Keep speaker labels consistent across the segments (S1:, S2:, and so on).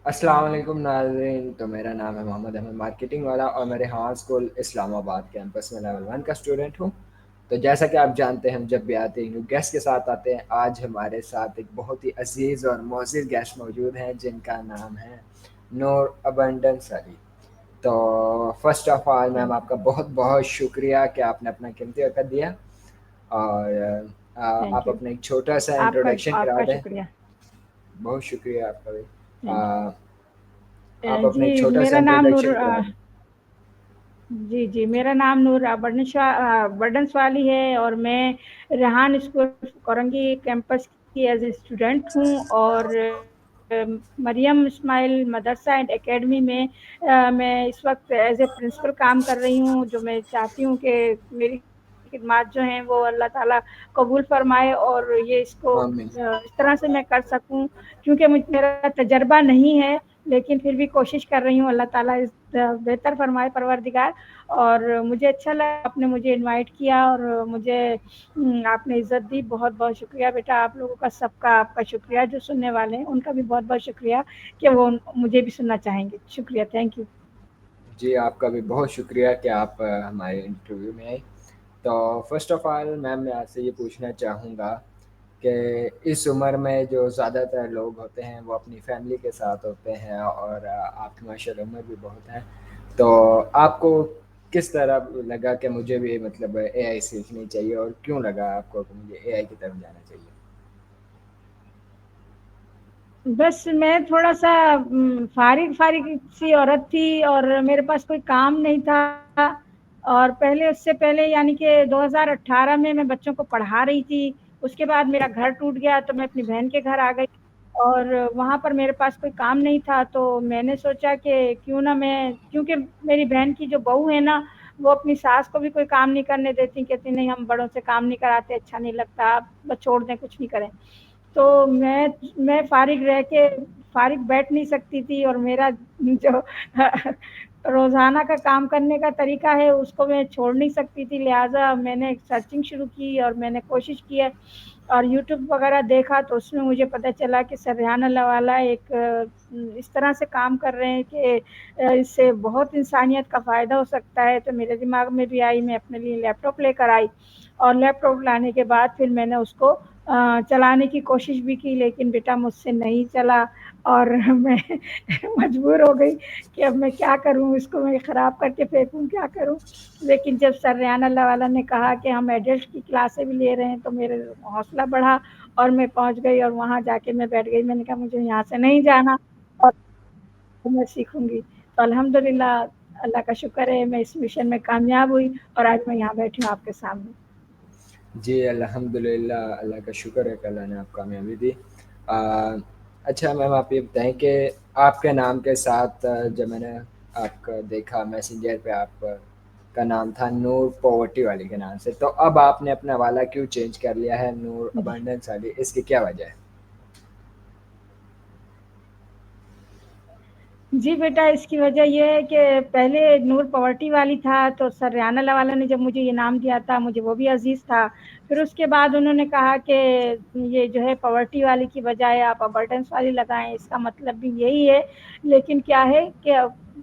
S1: अस्सलाम वालेकुम नाज़रीन। तो मेरा नाम है मोहम्मद अहमद मार्केटिंग वाला और मैं रेहान स्कूल इस्लामाबाद कैंपस में लेवल 1 का स्टूडेंट हूँ। तो जैसा कि आप जानते हैं हम जब भी आते हैं गेस्ट के साथ आते हैं। आज हमारे साथ एक बहुत ही अजीज़ और मोअज़्ज़िज़ गेस्ट मौजूद हैं जिनका नाम है नूर अबंडेंस अली। तो first of all ma'am
S2: thank
S1: आपका बहुत बहुत शुक्रिया कि आपने अपना कीमती वक़्त दिया और
S2: थैंक
S1: आप
S2: यू।
S1: अपना एक छोटा सा
S2: आपका
S1: इंट्रोडक्शन करा
S2: आपका
S1: दें।
S2: शुक्रिया।
S1: बहुत शुक्रिया आपका भी।
S2: थैंक
S1: आप
S2: यू।
S1: अपना
S2: जी
S1: एक छोटा सा
S2: मेरा नाम नूर
S1: इंट्रोडक्शन करा दें।
S2: जी मेरा नाम नूर बर्डन्स वाली है और मैं रेहान स्कूल कोरंगी कैंपस की एज ए स्टूडेंट हूँ और मरियम इस्माइल मदरसा एंड एकेडमी में मैं इस वक्त एज ए प्रिंसिपल काम कर रही हूँ। जो मैं चाहती हूँ कि मेरी खिदमात जो हैं वो अल्लाह ताला कबूल फरमाए और ये इसको
S1: आमीन।
S2: इस तरह से मैं कर सकूँ, क्योंकि मुझ मेरा तजर्बा नहीं है, लेकिन फिर भी कोशिश कर रही हूँ। अल्लाह ताला इस बेहतर फरमाए परवरदिगार। और मुझे अच्छा लगा आपने मुझे इनवाइट किया और मुझे आपने इज़्ज़त दी। बहुत बहुत शुक्रिया बेटा। आप लोगों का सबका आपका शुक्रिया। जो सुनने वाले हैं उनका भी बहुत बहुत शुक्रिया कि वो मुझे भी सुनना चाहेंगे। शुक्रिया। Thank you.
S1: जी, आपका भी बहुत शुक्रिया कि आप हमारे इंटरव्यू में आए। तो फर्स्ट ऑफ ऑल मैम मैं आपसे ये पूछना चाहूँगा कि इस उम्र में जो ज़्यादातर लोग होते हैं वो अपनी फैमिली के साथ होते हैं और आपकी माशाल्लाह उम्र भी बहुत है। तो आपको किस तरह लगा कि मुझे भी मतलब एआई सीखनी चाहिए और क्यों लगा आपको कि मुझे एआई की तरफ जाना चाहिए?
S2: बस मैं थोड़ा सा फारिग फारिग सी औरत थी और मेरे पास कोई काम नहीं था। और पहले उससे पहले यानी कि 2018 में मैं बच्चों को पढ़ा रही थी। उसके बाद मेरा घर टूट गया तो मैं अपनी बहन के घर आ गई और वहाँ पर मेरे पास कोई काम नहीं था। तो मैंने सोचा कि क्यों ना मैं, क्योंकि मेरी बहन की जो बहू है ना, वो अपनी सास को भी कोई काम नहीं करने देती, कहती नहीं हम बड़ों से काम नहीं कराते, अच्छा नहीं लगता, आप बस छोड़ दें, कुछ नहीं करें। तो मैं फारिग रह के फारिग बैठ नहीं सकती थी और मेरा जो रोज़ाना का काम करने का तरीका है उसको मैं छोड़ नहीं सकती थी। लिहाजा मैंने एक सर्चिंग शुरू की और मैंने कोशिश की है और यूट्यूब वगैरह देखा तो उसमें मुझे पता चला कि सर रेहान अल्लाह वाला एक इस तरह से काम कर रहे हैं कि इससे बहुत इंसानियत का फ़ायदा हो सकता है। तो मेरे दिमाग में भी आई, मैं अपने लिए लैपटॉप लेकर आई और लैपटॉप लाने के बाद फिर मैंने उसको चलाने की कोशिश भी की, लेकिन बेटा मुझसे नहीं चला और मैं मजबूर हो गई कि अब मैं क्या करूँ, इसको मैं ख़राब करके फेंकूँ, क्या करूँ। लेकिन जब सर रेहान अल्लाह वाला ने कहा कि हम एडल्ट की क्लासें भी ले रहे हैं तो मेरे हौसला बढ़ा और मैं पहुँच गई और वहाँ जाके मैं बैठ गई। मैंने कहा मुझे यहाँ से नहीं जाना और मैं सीखूँगी। तो अल्हम्दुलिल्लाह अल्लाह का शुक्र है मैं इस मिशन में कामयाब हुई और आज मैं यहाँ बैठी हूँ आपके सामने।
S1: जी, अल्हम्दुलिल्लाह अल्लाह का शुक्र है कि अल्लाह ने आपको कामयाबी दी। अच्छा मैम आप ये बताएँ कि आपके नाम के साथ जब मैंने आपका देखा मैसेंजर पे का नाम था नूर पॉवर्टी वाली के नाम से, तो अब आपने अपना वाला क्यों चेंज कर लिया है नूर
S2: जी।
S1: अबंडेंस वाली, इसकी क्या वजह है?
S2: जी बेटा, इसकी वजह ये है कि पहले नूर पॉवर्टी वाली था तो सर रेहान अल्लाह वाला ने जब मुझे ये नाम दिया था मुझे वो भी अज़ीज़ था। फिर उसके बाद उन्होंने कहा कि ये जो है पॉवर्टी वाली की बजाय आप अबंडेंस वाली लगाएँ, इसका मतलब भी यही है। लेकिन क्या है कि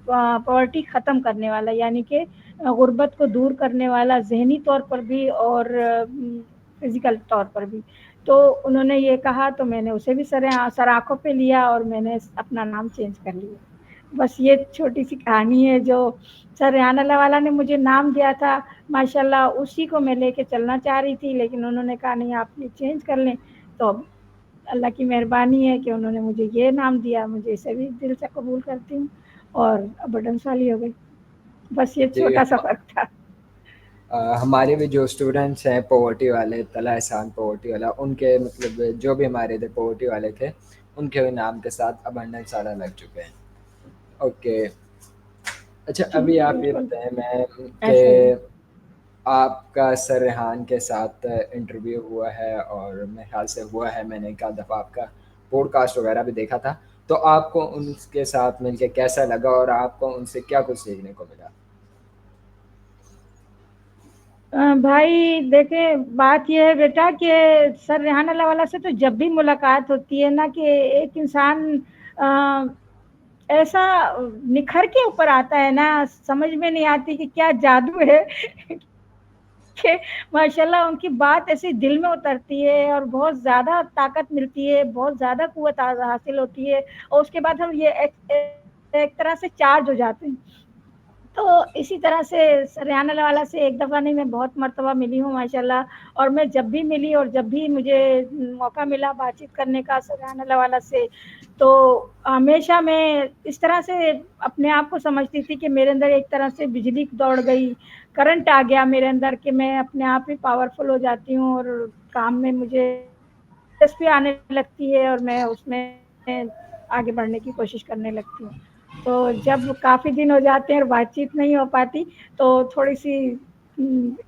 S2: पॉवर्टी ख़त्म करने वाला, यानी कि गुर्बत को दूर करने वाला, ज़हनी तौर पर भी और फ़िज़िकल तौर पर भी। तो उन्होंने ये कहा तो मैंने उसे भी सर आँखों पे लिया और मैंने अपना नाम चेंज कर लिया। बस ये छोटी-सी कहानी है जो सर रेहान अल्लाह वाला ने मुझे नाम दिया था। माशाअल्लाह उसी को मैं लेके चलना चाह रही थी, लेकिन उन्होंने कहा नहीं आप ये चेंज कर लें। तो अब अल्लाह की मेहरबानी है कि उन्होंने मुझे ये नाम दिया, मुझे इसे भी दिल से कबूल करती हूँ और अबंडेंस वाली हो गई। बस ये
S1: जी,
S2: छोटा-सा फ़र्क था।
S1: हमारे भी जो स्टूडेंट्स हैं पॉवर्टी वाले, तला एहसान पॉवर्टी वाला, उनके मतलब जो भी हमारे इधर पॉवर्टी वाले थे, उनके भी नाम के साथ अबंडेंस वाला लग चुके हैं। ओके। अच्छा
S2: जी,
S1: अभी आप ये
S2: बिल्कुल,
S1: बताएँ मैम कि
S2: ऐसा ही है।
S1: आपका सर रेहान के साथ इंटरव्यू हुआ है और मेरे ख़्याल से हुआ है, मैंने एक आध दफ़ा आपका पॉडकास्ट वग़ैरह भी देखा था। तो आपको उनके साथ मिलके कैसा लगा और आपको उनसे क्या कुछ सीखने को मिला?
S2: भाई देखें, बात ये है बेटा कि सर रेहान अल्लाह वाला से तो जब भी मुलाकात होती है ना कि एक इंसान ऐसा निखर के ऊपर आता है ना, समझ में नहीं आती कि क्या जादू है कि माशाल्लाह उनकी बात ऐसी दिल में उतरती है और बहुत ज़्यादा ताकत मिलती है, बहुत ज़्यादा क़ुव्वत हासिल होती है और उसके बाद हम ये एक तरह से चार्ज हो जाते हैं। तो इसी तरह से सरियाना वाला से एक दफ़ा नहीं, मैं बहुत मर्तबा मिली हूँ माशाल्लाह, और मैं जब भी मिली और जब भी मुझे मौका मिला बातचीत करने का सरियाना वाला से, तो हमेशा मैं इस तरह से अपने आप को समझती थी कि मेरे अंदर एक तरह से बिजली दौड़ गई, करंट आ गया मेरे अंदर कि मैं अपने आप ही पावरफुल हो जाती हूँ और काम में मुझे दिलचस्पी आने लगती है और मैं उसमें आगे बढ़ने की कोशिश करने लगती हूँ। तो जब काफ़ी दिन हो जाते हैं और बातचीत नहीं हो पाती, तो थोड़ी-सी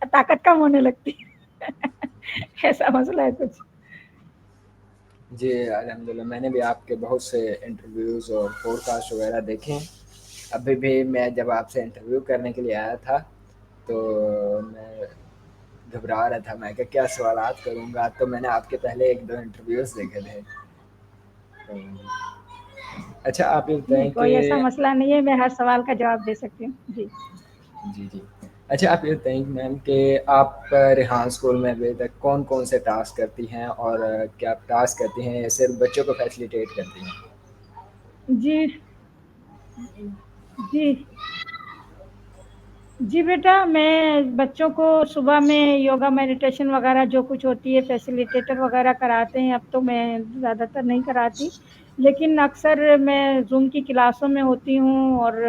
S2: ताकत कम होने लगती है। ऐसा मसला है कुछ।
S1: जी, अल्हम्दुलिल्लाह मैंने भी आपके बहुत से इंटरव्यूज़ और पॉडकास्ट वगैरह देखे हैं। अभी भी मैं जब आपसे इंटरव्यू करने के लिए आया था, तो मैं घबरा रहा था, मैं क्या सवालात करूँगा, तो मैंने आपके पहले 1-2 इंटरव्यूज़ देखे थे। तो अच्छा आप ये
S2: नहीं,
S1: बताएँ कि
S2: कोई ऐसा मसला नहीं है, मैं हर सवाल का जवाब दे सकती हूँ। जी।
S1: जी, जी। अच्छा आप ये बताएँ मैम कि आप रेहान स्कूल में अभी तक कौन-कौन से टास्क करती हैं और क्या आप टास्क करती हैं या सिर्फ़ बच्चों को फैसिलिटेट करती हैं?
S2: जी। जी। जी बेटा, मैं बच्चों को सुबह में योगा मेडिटेशन वगैरह जो कुछ होती है फैसिलिटेटर वगैरह कराते हैं, अब तो मैं ज़्यादातर नहीं कराती, लेकिन अक्सर मैं ज़ूम की क्लासों में होती हूँ और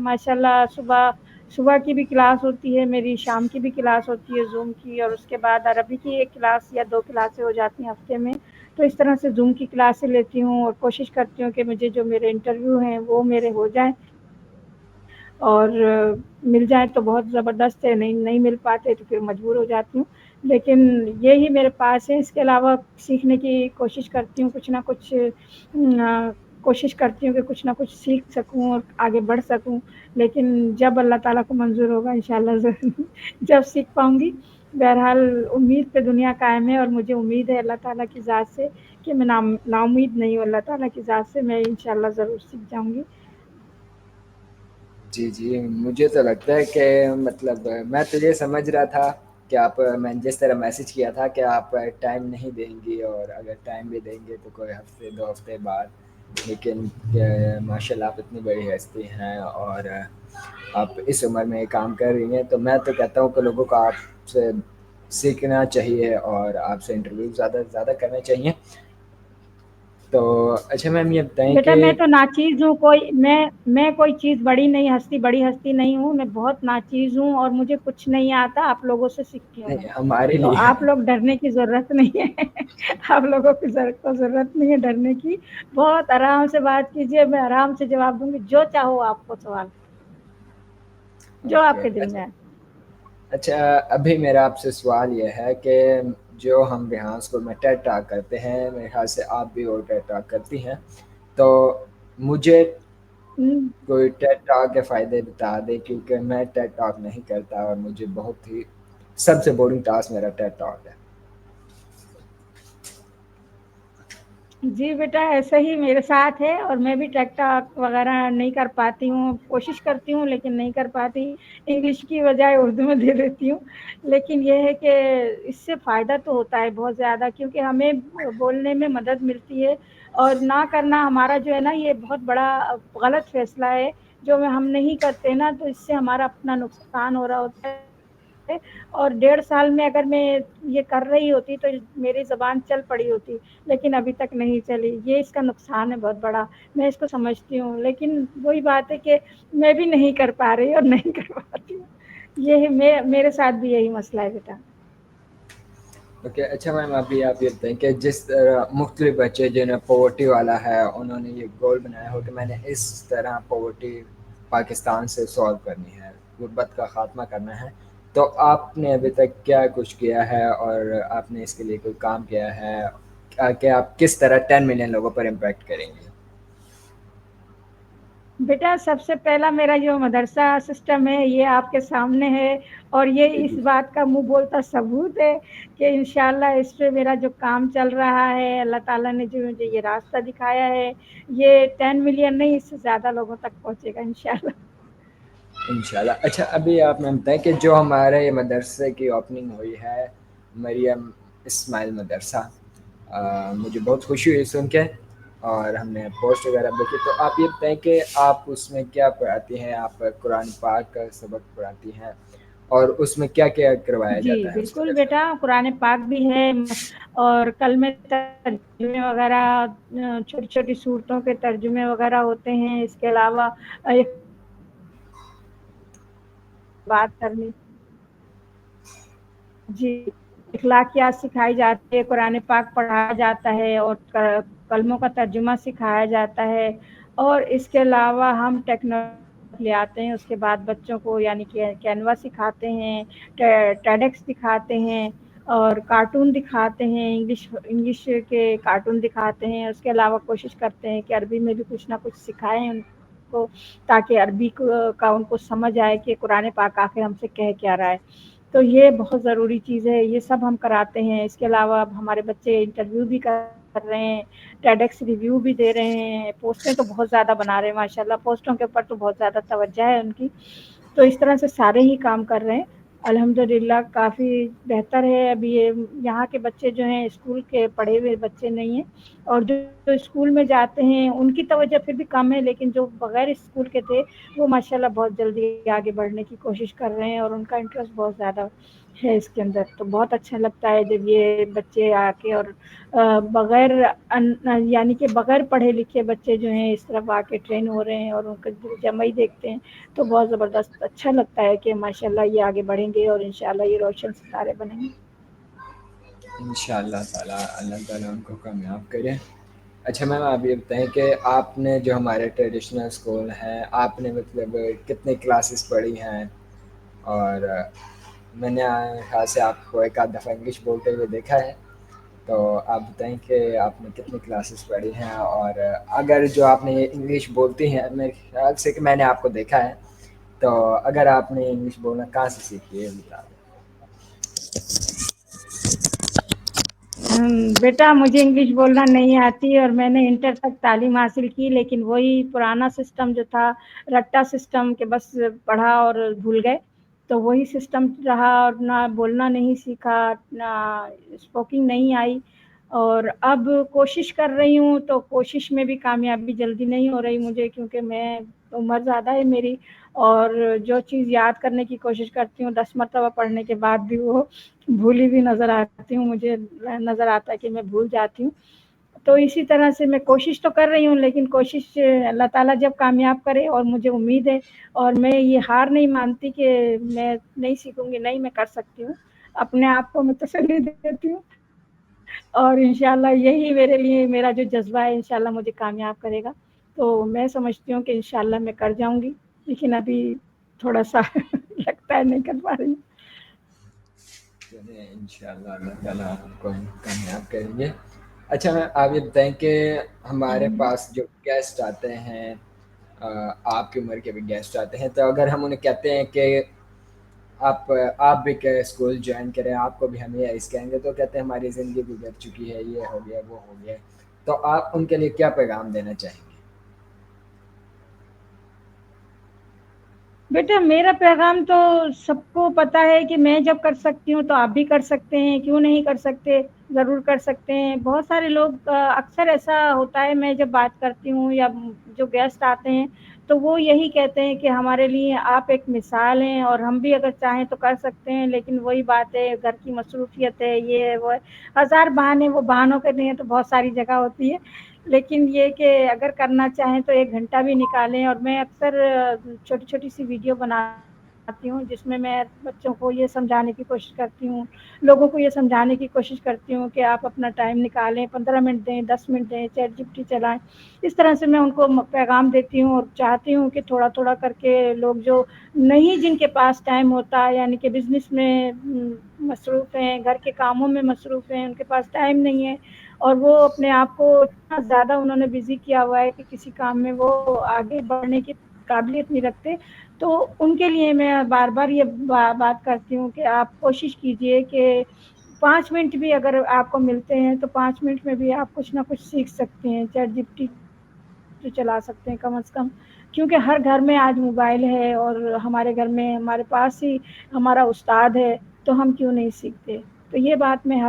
S2: माशाल्लाह सुबह सुबह की भी क्लास होती है मेरी, शाम की भी क्लास होती है ज़ूम की, और उसके बाद अरबी की 1 क्लास या 2 क्लासें हो जाती हैं हफ़्ते में। तो इस तरह से ज़ूम की क्लासें लेती हूँ और कोशिश करती हूँ कि मुझे जो मेरे इंटरव्यू हैं वो मेरे हो जाएँ। और मिल जाए तो बहुत ज़बरदस्त है, नहीं नहीं मिल पाते तो फिर मजबूर हो जाती हूँ। लेकिन यही मेरे पास है, इसके अलावा सीखने की कोशिश करती हूँ, कुछ ना कुछ कोशिश करती हूँ कि कुछ ना कुछ सीख सकूँ और आगे बढ़ सकूँ। लेकिन जब अल्लाह ताला को मंज़ूर होगा इंशाअल्लाह जब सीख पाऊँगी। बहरहाल उम्मीद पे दुनिया कायम है और मुझे उम्मीद है अल्लाह ताला की ज़ात से कि मैं नाउम्मीद नहीं हूँ, अल्लाह ताला की ज़ात से मैं इंशाअल्लाह ज़रूर सीख जाऊँगी।
S1: जी, जी। मुझे तो लगता है कि मतलब मैं तो ये समझ रहा था कि आप मैंने जिस तरह मैसेज किया था कि आप टाइम नहीं देंगी और अगर टाइम भी देंगे तो कोई हफ़्ते 2 हफ़्ते बाद। लेकिन माशाल्लाह आप इतनी बड़ी हस्ती हैं और आप इस उम्र में ये काम कर रही हैं, तो मैं तो कहता हूँ कि लोगों को आपसे सीखना चाहिए और आपसे इंटरव्यू ज़्यादा से ज़्यादा करने चाहिए। तो अच्छा मैम ये बताएँ
S2: बेटा
S1: कि
S2: मैं तो नाचीज़ हूँ, मैं कोई चीज़ बड़ी हस्ती नहीं हूँ, मैं बहुत नाचीज़ हूँ और मुझे कुछ नहीं आता, आप लोगों से सीखती हूँ
S1: नहीं
S2: मैं।
S1: हमारे
S2: तो
S1: लिए
S2: आप लोग डरने की ज़रूरत नहीं है। आप लोगों की ज़रूरत नहीं है डरने की। बहुत आराम से बात कीजिए, मैं आराम से जवाब दूँगी, जो चाहो आपको सवाल, जो
S1: ओके।
S2: आपके दिल में आए।
S1: अच्छा अभी मेरा आपसे सवाल ये है कि जो हम रेहान स्कूल में टेड टॉक करते हैं, मेरे ख़्याल से आप भी और टेड टॉक करती हैं। तो मुझे
S2: हुँ।
S1: कोई टेड टॉक के फ़ायदे बता दें क्योंकि मैं टेड टॉक नहीं करता और मुझे बहुत ही सबसे बोरिंग टास्क मेरा टेड टॉक है।
S2: जी बेटा, ऐसे ही मेरे साथ है और मैं भी टेक टॉक वगैरह नहीं कर पाती हूँ, कोशिश करती हूँ लेकिन नहीं कर पाती। इंग्लिश की बजाय उर्दू में दे देती हूँ। लेकिन ये है कि इससे फ़ायदा तो होता है बहुत ज़्यादा, क्योंकि हमें बोलने में मदद मिलती है और ना करना हमारा जो है ना ये बहुत बड़ा गलत फ़ैसला है। जो हम नहीं करते ना तो इससे हमारा अपना नुकसान हो रहा होता है। और 1.5 साल में अगर मैं ये कर रही होती तो मेरी ज़बान चल पड़ी होती, लेकिन अभी तक नहीं चली। ये इसका नुकसान है बहुत बड़ा, मैं इसको समझती हूँ। लेकिन वही बात है कि मैं भी नहीं कर पा रही और नहीं कर पाती हूँ। ये है मेरे साथ भी यही मसला है बेटा।
S1: ओके, अच्छा मैम अभी आप ये बताएँ कि जिस तरह मुख्तलिफ बच्चे जिन्हें पॉवर्टी वाला है, उन्होंने ये गोल बनाया हो कि मैंने इस तरह पॉवर्टी पाकिस्तान से सॉल्व करनी है, गुर्बत का ख़ात्मा करना है। तो आपने अभी तक क्या कुछ किया है और आपने इसके लिए कोई काम किया है? कि आप किस तरह 10 मिलियन लोगों पर इम्पैक्ट करेंगे?
S2: बेटा सबसे पहला मेरा जो मदरसा सिस्टम है ये आपके सामने है, और ये
S1: जी
S2: इस
S1: जी।
S2: बात का मुंह बोलता सबूत है कि इंशाल्लाह इस पे मेरा जो काम चल रहा है, अल्लाह ताला ने जो मुझे ये रास्ता दिखाया है, ये 10 मिलियन नहीं, इससे ज़्यादा लोगों तक पहुँचेगा इंशाल्लाह।
S1: इंशाल्लाह। अच्छा, अभी आपने बताया कि जो हमारे ये मदरसे की ओपनिंग हुई है, मरियम इस्माइल मदरसा, मुझे बहुत खुशी हुई सुन के, और हमने पोस्ट वगैरह देखी। तो आप ये बताएं कि आप उसमें क्या पढ़ाती हैं? आप कुरान पाक का सबक पढ़ाती हैं, और उसमें क्या क्या करवाया
S2: जी,
S1: जाता है उस
S2: बिल्कुल
S1: मदरसे
S2: बेटा, कुरान पाक भी है और कलमे तर्जुमे वगैरह, छोटी-छोटी सूरतों के तर्जुमे वगैरह होते हैं। इसके अलावा एक बात करनी जी, इखलाकियात सिखाई जाती है, कुरान पाक पढ़ाया जाता है और कलमों का तर्जुमा सिखाया जाता है। और इसके अलावा हम टेक्नोलॉजी ले आते हैं, उसके बाद बच्चों को यानी कि कैनवा सिखाते हैं, टेडेक्स दिखाते हैं और कार्टून दिखाते हैं, इंग्लिश इंग्लिश के कार्टून दिखाते हैं। उसके अलावा कोशिश करते हैं कि अरबी में भी कुछ ना कुछ सिखाएं उनको, ताकि अरबी का उनको समझ आए कि कुरान पाक आखिर हमसे कह क्या रहा है। तो ये बहुत ज़रूरी चीज़ है, ये सब हम कराते हैं। इसके अलावा अब हमारे बच्चे इंटरव्यू भी कर रहे हैं, टेडेक्स रिव्यू भी दे रहे हैं, पोस्टें तो बहुत ज़्यादा बना रहे हैं माशाल्लाह, पोस्टों के ऊपर तो बहुत ज़्यादा तवज्जो है उनकी। तो इस तरह से सारे ही काम कर रहे हैं। अल्हम्दुलिल्लाह काफ़ी बेहतर है। अभी ये यहाँ के बच्चे जो हैं स्कूल के पढ़े हुए बच्चे नहीं हैं, और जो स्कूल में जाते हैं उनकी तवज्जो फिर भी कम है, लेकिन जो बगैर स्कूल के थे वो माशाल्लाह बहुत जल्दी आगे बढ़ने की कोशिश कर रहे हैं और उनका इंटरेस्ट बहुत ज़्यादा है इसके अंदर। तो बहुत अच्छा लगता है जब ये बच्चे आके और बगैर यानी कि बगैर पढ़े लिखे बच्चे जो हैं इस तरफ आके ट्रेन हो रहे हैं और उनका जमाई देखते हैं, तो बहुत ज़बरदस्त अच्छा लगता है कि माशाल्लाह ये आगे बढ़ेंगे और इंशाल्लाह ये रोशन सितारे बनेंगे।
S1: इंशाअल्लाह ताला, अल्लाह ताला उनको कामयाब करे। अच्छा मैम, आप ये बताएं कि आपने जो हमारे ट्रेडिशनल स्कूल हैं, आपने मतलब कितनी क्लासेस पढ़ी हैं? और मैंने ख्याल से आपको एक आध दफ़ा इंग्लिश बोलते हुए देखा है। तो आप बताएं कि आपने कितनी क्लासेस पढ़ी हैं, और अगर जो आपने ये इंग्लिश बोलती हैं, मेरे ख्याल से कि मैंने आपको देखा है, तो अगर आपने इंग्लिश बोलना कहाँ से सीखी है, बता दें।
S2: बेटा मुझे इंग्लिश बोलना नहीं आती और मैंने इंटर तक तालीम हासिल की, लेकिन वही पुराना सिस्टम जो था, रट्टा सिस्टम के बस पढ़ा और भूल गए। तो वही सिस्टम रहा और ना बोलना नहीं सीखा, ना स्पोकिंग नहीं आई। और अब कोशिश कर रही हूँ, तो कोशिश में भी कामयाबी जल्दी नहीं हो रही मुझे, क्योंकि मैं उम्र ज़्यादा है मेरी, और जो चीज़ याद करने की कोशिश करती हूँ 10 मरतबा पढ़ने के बाद भी वो भूली भी नज़र आती हूँ, मुझे नज़र आता है कि मैं भूल जाती हूँ। तो इसी तरह से मैं कोशिश तो कर रही हूँ, लेकिन कोशिश अल्लाह ताला जब कामयाब करे, और मुझे उम्मीद है और मैं ये हार नहीं मानती कि मैं नहीं सीखूँगी, नहीं मैं कर सकती हूँ। अपने आप को मैं तसल्ली देती हूँ और इंशाल्लाह यही मेरे लिए मेरा जो जज़्बा है इंशाल्लाह मुझे कामयाब करेगा। तो मैं समझती हूँ कि इंशाल्लाह मैं कर जाऊँगी, लेकिन अभी थोड़ा-सा लगता है नहीं कर पा रही हूँ।
S1: चलिए, इंशाल्लाह अल्लाह ताला आपको कामयाब करेंगे। अच्छा मैम, आप ये बताएं कि हमारे
S2: आमीन।
S1: पास जो गेस्ट आते हैं, आपकी उम्र के भी गेस्ट आते हैं, तो अगर हम उन्हें कहते हैं कि आप भी क्या स्कूल ज्वाइन करें, आपको भी हम ये सिखाएंगे, तो कहते हैं हमारी ज़िंदगी गुजर चुकी है, ये हो गया, वो हो गया। तो आप उनके लिए क्या पैगाम देना चाहेंगे?
S2: बेटा मेरा पैगाम तो सबको पता है कि मैं जब कर सकती हूँ तो आप भी कर सकते हैं, क्यों नहीं कर सकते? ज़रूर कर सकते हैं। बहुत सारे लोग अक्सर ऐसा होता है, मैं जब बात करती हूँ या जो गेस्ट आते हैं, तो वो यही कहते हैं कि हमारे लिए आप एक मिसाल हैं और हम भी अगर चाहें तो कर सकते हैं, लेकिन वही बात है, घर की मसरूफ़ियत है, ये है, वो है, हज़ार बहाने, वो बहानों के लिए तो बहुत सारी जगह होती है। लेकिन ये कि अगर करना चाहें तो 1 घंटा भी निकालें, और मैं अक्सर छोटी-छोटी सी वीडियो बनाती बनाती हूँ, जिसमें मैं बच्चों को ये समझाने की कोशिश करती हूँ, लोगों को ये समझाने की कोशिश करती हूँ कि आप अपना टाइम निकालें, 15 मिनट दें, 10 मिनट दें, चैट जीपीटी चलाएँ। इस तरह से मैं उनको पैगाम देती हूँ और चाहती हूँ कि थोड़ा-थोड़ा करके लोग जो नहीं जिनके पास टाइम होता है, यानी कि बिज़नेस में मसरूफ़ हैं, घर के कामों में मसरूफ़ हैं, उनके पास टाइम नहीं है और वो अपने आप को इतना ज़्यादा उन्होंने बिज़ी किया हुआ है कि किसी काम में वो आगे बढ़ने की काबिलियत नहीं रखते। तो उनके लिए मैं बार-बार ये बात करती हूँ कि आप कोशिश कीजिए कि 5 मिनट भी अगर आपको मिलते हैं, तो 5 मिनट में भी आप कुछ ना कुछ सीख सकते हैं। चैट जीपीटी तो चला सकते हैं कम से कम, क्योंकि हर घर में आज मोबाइल है और हमारे घर में हमारे पास ही हमारा उस्ताद है, तो हम क्यों नहीं सीखते। तो ये बात मैं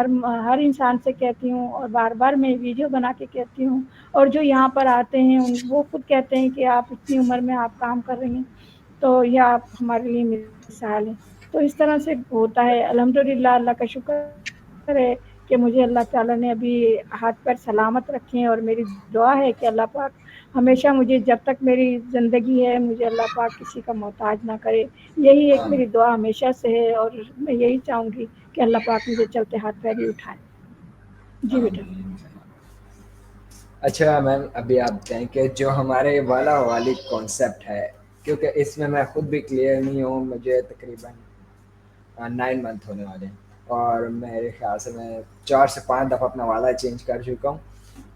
S2: हर इंसान से कहती हूँ और बार-बार मैं वीडियो बना के कहती हूँ और जो यहाँ पर आते हैं वो खुद कहते हैं कि आप इतनी उम्र में आप काम कर रही हैं, तो ये आप हमारे लिए मिसाल हैं। तो इस तरह से होता है, अल्हम्दुलिल्लाह, अल्लाह का शुक्र है कि मुझे अल्लाह ताला ने अभी हाथ-पैर सलामत रखे हैं और मेरी दुआ है कि अल्लाह पाक हमेशा मुझे, जब तक मेरी ज़िंदगी है, मुझे अल्लाह पाक किसी का मोहताज ना करे। यही एक
S1: आमीन
S2: मेरी दुआ हमेशा से है और मैं यही चाहूँगी कि अल्लाह पाक मुझे चलते हाथ-पैर ही उठाए। जी बेटा।
S1: आमीन। अच्छा मैम, अभी आप बताएं कि जो हमारे वाला वाली कॉन्सेप्ट है, क्योंकि इसमें मैं खुद भी क्लियर नहीं हूँ, मुझे तकरीबन 9 मंथ होने वाले हैं और मेरे ख्याल से मैं 4 से 5 दफ़ा अपना वाला चेंज कर चुका हूँ।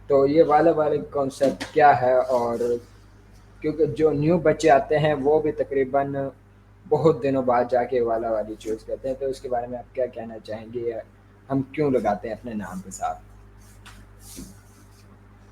S1: तो ये वाला वाली कॉन्सेप्ट क्या है? और क्योंकि जो न्यू बच्चे आते हैं वो भी तकरीबन बहुत दिनों बाद जाके वाला वाली चूज़ करते हैं, तो उसके बारे में आप क्या कहना चाहेंगे? हम क्यों लगाते हैं अपने नाम के साथ?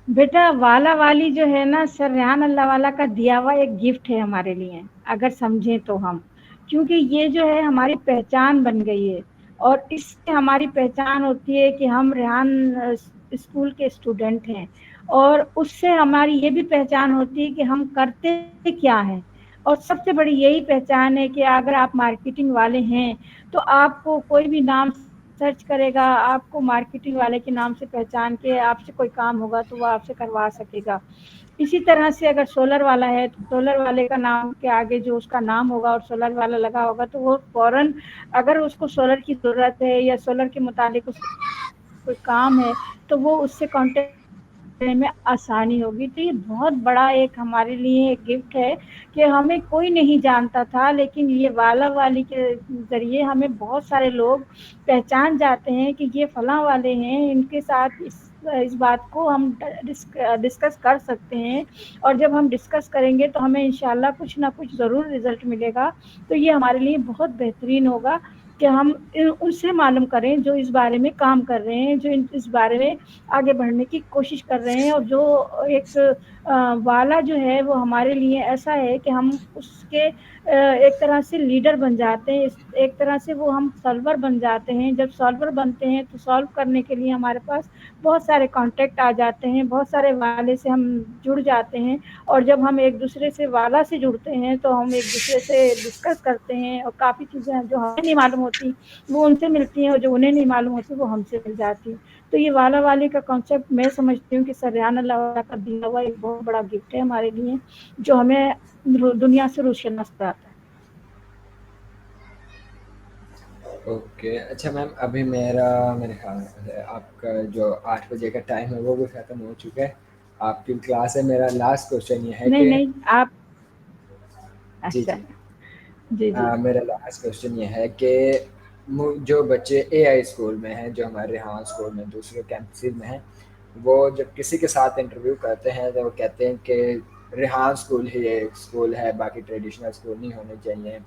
S2: बेटा, वाला वाली जो है ना, सर रेहान अल्लाह वाला का दिया हुआ एक गिफ्ट है हमारे लिए, अगर समझें तो हम, क्योंकि ये जो है हमारी पहचान बन गई है और इससे हमारी पहचान होती है कि हम रेहान स्कूल के स्टूडेंट हैं और उससे हमारी ये भी पहचान होती है कि हम करते क्या हैं। और सबसे बड़ी यही पहचान है कि अगर आप मार्केटिंग वाले हैं, तो आपको कोई भी नाम सर्च करेगा, आपको मार्केटिंग वाले के नाम से पहचान के आपसे कोई काम होगा तो वो आपसे करवा सकेगा। इसी तरह से अगर सोलर वाला है, तो सोलर वाले का नाम के आगे जो उसका नाम होगा और सोलर वाला लगा होगा, तो वो फ़ौरन, अगर उसको सोलर की ज़रूरत है या सोलर के मुतालिक उसको कोई काम है, तो वो उससे कॉन्टैक्ट करने में आसानी होगी। तो ये बहुत बड़ा एक हमारे लिए एक गिफ्ट है कि हमें कोई नहीं जानता था, लेकिन ये वाला वाली के ज़रिए हमें बहुत सारे लोग पहचान जाते हैं कि ये फलाँ वाले हैं, इनके साथ इस बात को हम डिस्कस कर सकते हैं और जब हम डिस्कस करेंगे तो हमें इंशाल्लाह कुछ ना कुछ ज़रूर रिज़ल्ट मिलेगा। तो ये हमारे लिए बहुत बेहतरीन होगा कि हम उनसे मालूम करें जो इस बारे में काम कर रहे हैं, जो इस बारे में आगे बढ़ने की कोशिश कर रहे हैं। और जो एक वाला जो है वो हमारे लिए ऐसा है कि हम उसके एक तरह से लीडर बन जाते हैं, एक तरह से वो हम सॉल्वर बन जाते हैं। जब सॉल्वर बनते हैं तो सॉल्व करने के लिए हमारे पास बहुत सारे कॉन्टैक्ट आ जाते हैं, बहुत सारे वाले से हम जुड़ जाते हैं और जब हम एक दूसरे से वाला से जुड़ते हैं तो हम एक दूसरे से डिस्कस करते हैं और काफ़ी चीज़ें जो हमें नहीं मालूम होती वो उनसे मिलती हैं और जो उन्हें नहीं मालूम होती वो हमसे मिल जाती हैं। तो ये वाला वाली का कॉन्सेप्ट मैं समझती हूँ कि सर रेहान अल्लाह वाला का दिया हुआ एक बहुत बड़ा गिफ्ट है हमारे लिए, जो हमें दुनिया से रोशनास कराता है।
S1: ओके, अच्छा मैम, अभी मेरे ख्याल से आपका जो 8 बजे का टाइम है वो भी ख़त्म हो चुका है। आपकी क्लास है। मेरा लास्ट क्वेश्चन ये है
S2: नहीं
S1: कि
S2: नहीं आप,
S1: जी,
S2: अच्छा,
S1: जी।
S2: जी जी।
S1: मेरा लास्ट क्वेश्चन ये है कि जो बच्चे एआई स्कूल में हैं, जो हमारे यहाँ स्कूल में दूसरे कैंपसेस में हैं, वो जब किसी के साथ इंटरव्यू करते हैं तो वो कहते हैं कि रेहान स्कूल ही एक स्कूल है, बाकी ट्रेडिशनल स्कूल नहीं होने चाहिए,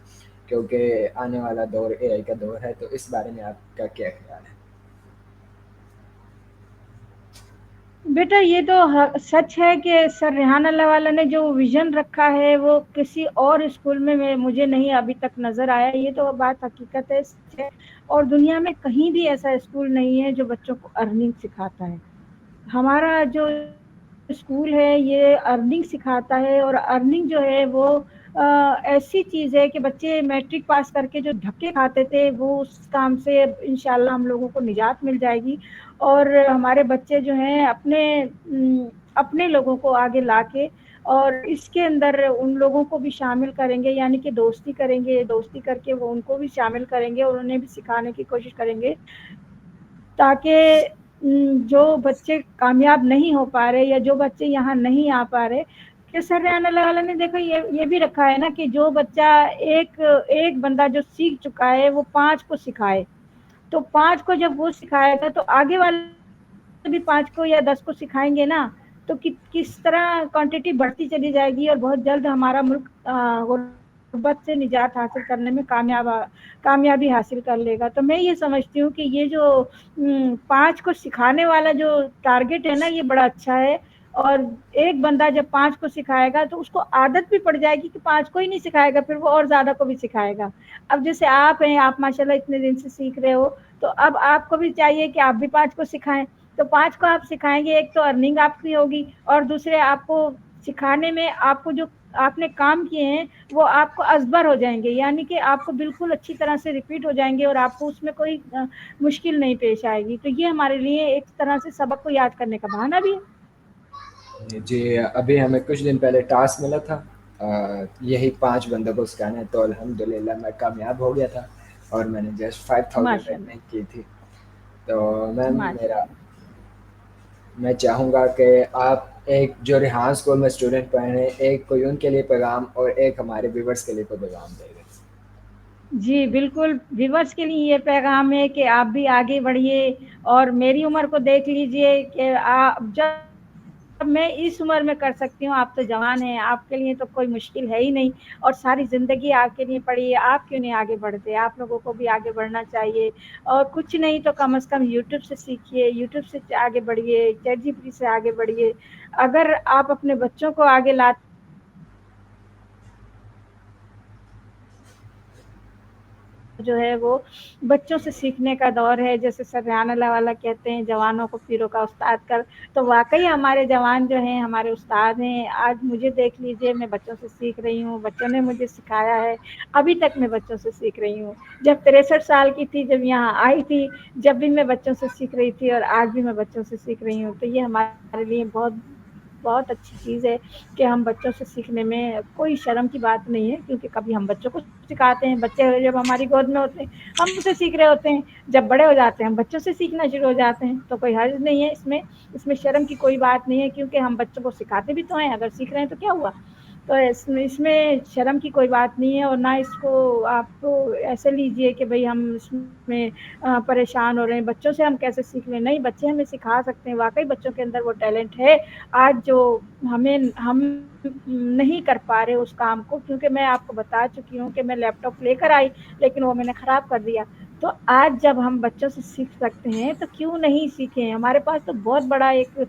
S1: क्योंकि आने वाला दौर एआई का दौर है। तो इस बारे में आपका क्या ख्याल है?
S2: बेटा, ये तो सच है कि सर रेहान अल्लाह वाला ने जो विजन रखा है वो किसी और स्कूल में मुझे नहीं अभी तक नजर आया। ये तो बात हकीकत है, सच है। और दुनिया में कहीं भी ऐसा स्कूल नहीं है जो बच्चों को अर्निंग सिखाता है। हमारा जो स्कूल है ये अर्निंग सिखाता है और अर्निंग जो है वो ऐसी चीज़ है कि बच्चे मैट्रिक पास करके जो धक्के खाते थे वो उस काम से इंशाल्लाह हम लोगों को निजात मिल जाएगी और हमारे बच्चे जो हैं अपने अपने लोगों को आगे ला के اور اس کے اندر ان لوگوں کو بھی شامل کریں گے، یعنی کہ دوستی کریں گے، دوستی کر کے وہ ان کو بھی شامل کریں گے اور انہیں بھی سکھانے کی کوشش کریں گے، تاکہ جو بچے کامیاب نہیں ہو پا رہے یا جو بچے یہاں نہیں آ پا رہے، کہ سر ریان اللہ والا نے دیکھو یہ بھی رکھا ہے نا کہ جو بچہ ایک بندہ جو سیکھ چکا ہے وہ 5 کو سکھائے، تو 5 کو جب وہ سکھائے گا تو آگے والے بھی 5 کو یا 10 کو سکھائیں گے نا، تو کس طرح کوانٹٹی بڑھتی چلی جائے گی اور بہت جلد ہمارا ملک غربت سے نجات حاصل کرنے میں کامیابی حاصل کر لے گا۔ تو میں یہ سمجھتی ہوں کہ یہ جو 5 کو سکھانے والا جو ٹارگٹ ہے نا یہ بڑا اچھا ہے، اور ایک بندہ جب 5 کو سکھائے گا تو اس کو عادت بھی پڑ جائے گی کہ 5 کو ہی نہیں سکھائے گا، پھر وہ اور زیادہ کو بھی سکھائے گا۔ اب جیسے آپ ہیں، آپ ماشاءاللہ اتنے دن سے سیکھ رہے ہو، تو اب آپ کو بھی چاہیے کہ آپ بھی 5 کو سکھائیں، تو 5 کو آپ سکھائیں گے، ایک تو ارننگ آپ کی ہوگی، اور دوسرے آپ کو سکھانے میں آپ کو جو آپ نے کام کیے ہیں وہ آپ کو ازبر ہو جائیں گے، یعنی کہ آپ کو بالکل اچھی طرح سے ریپیٹ ہو جائیں گے اور آپ کو اس میں کوئی مشکل نہیں پیش آئے گی۔ تو یہ ہمارے لیے ایک طرح سے سبق کو یاد کرنے کا بہانہ بھی ہے۔
S1: جی ابھی ہمیں کچھ دن پہلے ٹاسک ملا تھا یہی 5 بندوں کو سکھانا ہے، تو الحمدللہ میں کامیاب ہو گیا تھا اور میں نے جسٹ 5000
S2: ماشاء
S1: ارننگ
S2: اللہ،
S1: کی تھی۔ تو میم
S2: ماشاء اللہ۔
S1: میں چاہوں گا کہ آپ ایک جو ریحان اسکول میں اسٹوڈنٹ پڑھ رہے ہیں، ایک کوئی ان کے لیے پیغام اور ایک ہمارے ویورس کے لیے کوئی پیغام دے دیں۔
S2: جی بالکل، ویورس کے لیے یہ پیغام ہے کہ آپ بھی آگے بڑھیے، اور میری عمر کو دیکھ لیجئے کہ جب میں اس عمر میں کر سکتی ہوں، آپ تو جوان ہیں، آپ کے لیے تو کوئی مشکل ہے ہی نہیں، اور ساری زندگی آپ کے لیے پڑی ہے، آپ کیوں نہیں آگے بڑھتے؟ آپ لوگوں کو بھی آگے بڑھنا چاہیے، اور کچھ نہیں تو کم از کم یوٹیوب سے سیکھیے، یوٹیوب سے آگے بڑھیے، چیٹ جی پی ٹی سے آگے بڑھیے۔ اگر آپ اپنے بچوں کو آگے لاتے جو ہے وہ بچوں سے سیکھنے کا دور ہے، جیسے سر ریحان اللہ والا کہتے ہیں جوانوں کو پیروں کا استاد کر، تو واقعی ہمارے جوان جو ہیں ہمارے استاد ہیں۔ آج مجھے دیکھ لیجئے، میں بچوں سے سیکھ رہی ہوں، بچوں نے مجھے سکھایا ہے، ابھی تک میں بچوں سے سیکھ رہی ہوں۔ جب 63 سال کی تھی، جب یہاں آئی تھی، جب بھی میں بچوں سے سیکھ رہی تھی، اور آج بھی میں بچوں سے سیکھ رہی ہوں۔ تو یہ ہمارے لیے بہت بہت اچھی چیز ہے کہ ہم بچوں سے سیکھنے میں کوئی شرم کی بات نہیں ہے، کیونکہ کبھی ہم بچوں کو سکھاتے ہیں، بچے جب ہماری گود میں ہوتے ہیں ہم سے سیکھ رہے ہوتے ہیں، جب بڑے ہو جاتے ہیں ہم بچوں سے سیکھنا شروع ہو جاتے ہیں، تو کوئی حرج نہیں ہے اس میں شرم کی کوئی بات نہیں ہے، کیونکہ ہم بچوں کو سکھاتے بھی تو ہیں، اگر سیکھ رہے ہیں تو کیا ہوا؟ تو اس میں شرم کی کوئی بات نہیں ہے، اور نہ اس کو آپ کو ایسے لیجئے کہ بھئی ہم اس میں پریشان ہو رہے ہیں، بچوں سے ہم کیسے سیکھ لیں؟ نہیں، بچے ہمیں سکھا سکتے ہیں، واقعی بچوں کے اندر وہ ٹیلنٹ ہے آج جو ہم نہیں کر پا رہے اس کام کو، کیونکہ میں آپ کو بتا چکی ہوں کہ میں لیپ ٹاپ لے کر آئی لیکن وہ میں نے خراب کر دیا۔ تو آج جب ہم بچوں سے سیکھ سکتے ہیں تو کیوں نہیں سیکھیں؟ ہمارے پاس تو بہت بڑا ایک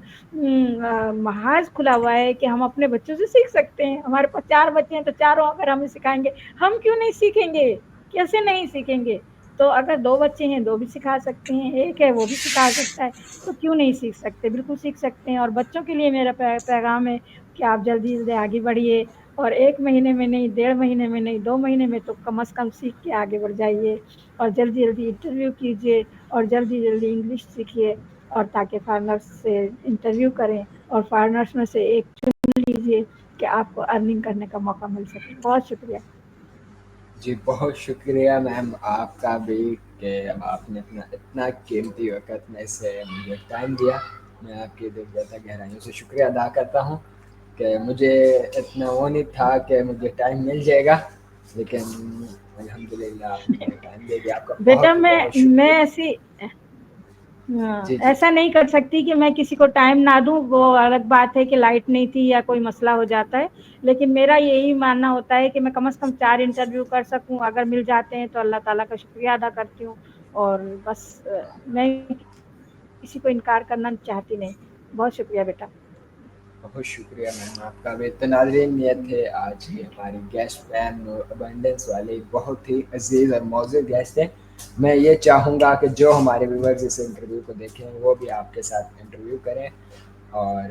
S2: محاذ کھلا ہوا ہے کہ ہم اپنے بچوں سے سیکھ سکتے ہیں۔ ہمارے پاس 4 بچے ہیں تو چاروں اگر ہمیں سکھائیں گے، ہم کیوں نہیں سیکھیں گے؟ کیسے نہیں سیکھیں گے؟ تو اگر 2 بچے ہیں 2 بھی سکھا سکتے ہیں، ایک ہے وہ بھی سکھا سکتا ہے، تو کیوں نہیں سیکھ سکتے؟ بالکل سیکھ سکتے ہیں۔ اور بچوں کے لیے میرا پیغام ہے کہ آپ جلدی جلدی آگے بڑھیے، اور 1 مہینے میں نہیں، 1.5 مہینے میں نہیں، 2 مہینے میں تو کم از کم سیکھ کے آگے بڑھ جائیے، اور جلدی جلدی انٹرویو کیجیے، اور جلدی جلدی انگلش سیکھیے، اور تاکہ فارنرس سے انٹرویو کریں اور فارنرس میں سے ایک چن لیجیے کہ آپ کو ارننگ کرنے کا موقع مل سکے۔ بہت شکریہ۔
S1: جی بہت شکریہ میم آپ کا بھی کہ آپ نے اپنا اتنا قیمتی وقت میں سے مجھے ٹائم دیا۔ میں آپ کی دل سے گہرائیوں سے شکریہ ادا کرتا ہوں کہ مجھے اتنا وہ نہیں تھا کہ مجھے ٹائم مل جائے گا، لیکن الحمدللہ آپ نے مجھے ٹائم دے دیا۔ آپ کا
S2: بیٹا
S1: بہت بہت
S2: میں
S1: شکریہ۔
S2: ایسی
S1: جی جی
S2: ایسا نہیں کر سکتی کہ میں کسی کو ٹائم نہ دوں، وہ الگ بات ہے کہ لائٹ نہیں تھی یا کوئی مسئلہ ہو جاتا ہے، لیکن میرا یہی ماننا ہوتا ہے کہ میں کم از کم 4 انٹرویو کر سکوں، اگر مل جاتے ہیں تو اللہ تعالیٰ کا شکریہ ادا کرتی ہوں، اور بس میں کسی کو انکار کرنا چاہتی نہیں۔ بہت شکریہ بیٹا۔
S1: بہت شکریہ میم آپ کا بھی۔ تو ناظرین یہ تھے آج کی ہماری گیسٹ میم ابنڈنس والے بہت ہی عزیز اور موزوں گیسٹ ہیں۔ میں یہ چاہوں گا کہ جو ہمارے ویورز اس انٹرویو کو دیکھیں وہ بھی آپ کے ساتھ انٹرویو کریں، اور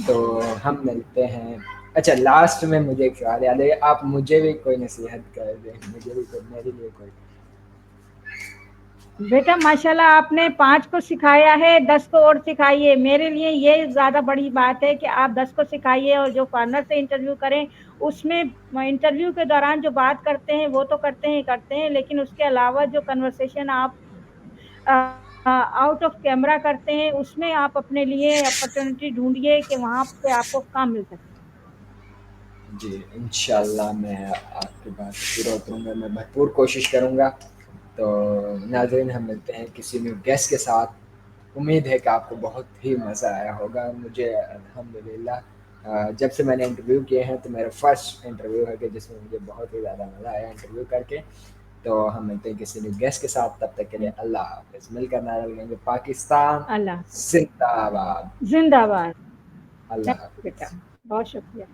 S1: تو ہم ملتے ہیں۔ اچھا لاسٹ میں مجھے ایک سوال یاد ہے، آپ مجھے بھی کوئی نصیحت کر دیں، مجھے بھی کوئی، میرے لیے کوئی۔
S2: बेटा माशाल्लाह आपने 5 को सिखाया है, 10 को और सिखाइए। मेरे लिए ये ज़्यादा बड़ी बात है कि आप 10 को सिखाइए और जो फॉरेनर से इंटरव्यू करें, उसमें इंटरव्यू के दौरान जो बात करते हैं वो तो करते हैं, लेकिन उसके अलावा जो कन्वर्सेशन आप आउट ऑफ कैमरा करते हैं, उसमें आप अपने लिए अपॉर्चुनिटी ढूंढिए कि वहाँ पे आपको काम मिल सके।
S1: जी, इंशाल्लाह मैं आपकी बात से पूरा उतरूँगा, मैं भरपूर कोशिश करूँगा। तो नाज़रीन, हम मिलते हैं किसी न्यू गेस्ट के साथ। उम्मीद है कि आपको बहुत ही मज़ा आया होगा। मुझे अल्हम्दुलिल्लाह जब से मैंने इंटरव्यू किए हैं तो मेरा फर्स्ट इंटरव्यू है कि जिसमें मुझे बहुत ही ज़्यादा मज़ा आया इंटरव्यू करके। तो हम मिलते हैं किसी न्यू गेस्ट के साथ, तब तक के लिए अल्लाह हाफ़िज़। मिलकर नारा लगाएँगे पाकिस्तान
S2: अल्लाह
S1: ज़िंदाबाद।
S2: जिंदाबाद।
S1: अल्लाह
S2: थैंक यू बेटा,
S1: हाफ़िज़।
S2: बहुत शुक्रिया।